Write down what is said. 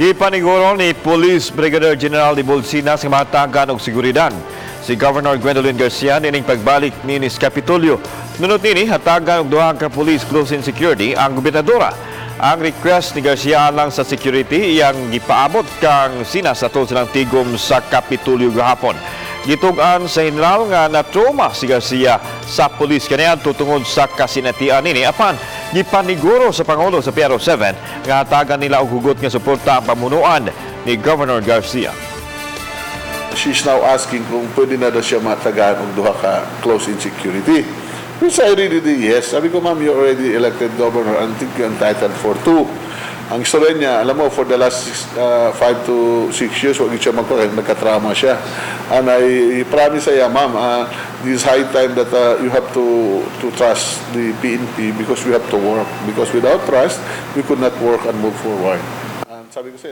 Gipaniguro ni Police Brigadier General de Bolsina sa mga tagan og seguridad. Si Governor Gwendolyn Garcia nining pagbalik ni Capitolio. Nunot nini hatagan og duha ka police close-in security ang gobernadora. Ang request ni Garcia lang sa security iyang gipaabot kang sina sa tol silang tigom sa Capitolio gahapon. Gitugan sa general nga na-trauma si Garcia sa pulis kaniadto tungod sa kasinatian nini apan gipaniguro sa Pangulo sa PRO7 nga hatagan nila og hugot nga suporta ang pamunuan ni Governor Garcia. She's now asking kung pwede na daw siya matagaan og duha ka close-in security. Which I really did, yes. Sabi ko, ma'am, you're already elected governor and think you're entitled for 2. Ang istorya niya, alam mo, for the last 5 to 6 years, wag siya magkakaroon, nagkatrama siya. And I promise siya, ma'am, this is high time that you have to trust the PNP because we have to work. Because without trust, we could not work and move forward. And sabi ko sa'yo,